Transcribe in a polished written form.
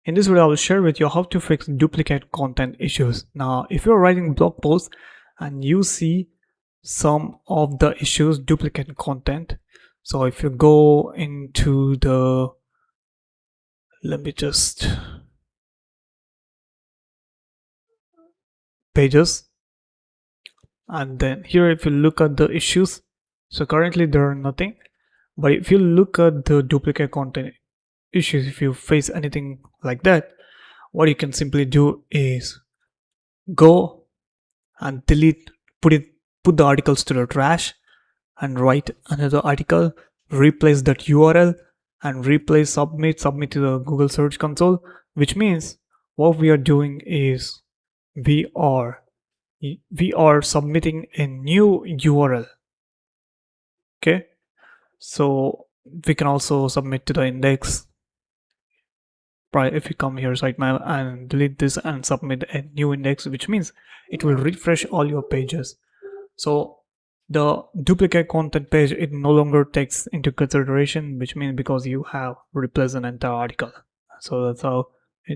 In this video, I will share with you how to fix duplicate content issues. Now, if you're writing blog posts and you see some of the issues duplicate content, so if you go into the, let me just pages, and then here if you look at the issues, so currently there are nothing, but if you look at the duplicate content issues, if you face anything like that, what you can simply do is go and delete, put the articles to the trash and write another article, replace that URL and replace submit to the Google Search Console, which means what we are doing is we are submitting a new URL. Okay, so we can also submit to the index. Right, if you come here sitemap and delete this and submit a new index, which means it will refresh all your pages. So the duplicate content page, it no longer takes into consideration, which means because you have replaced an entire article. So that's how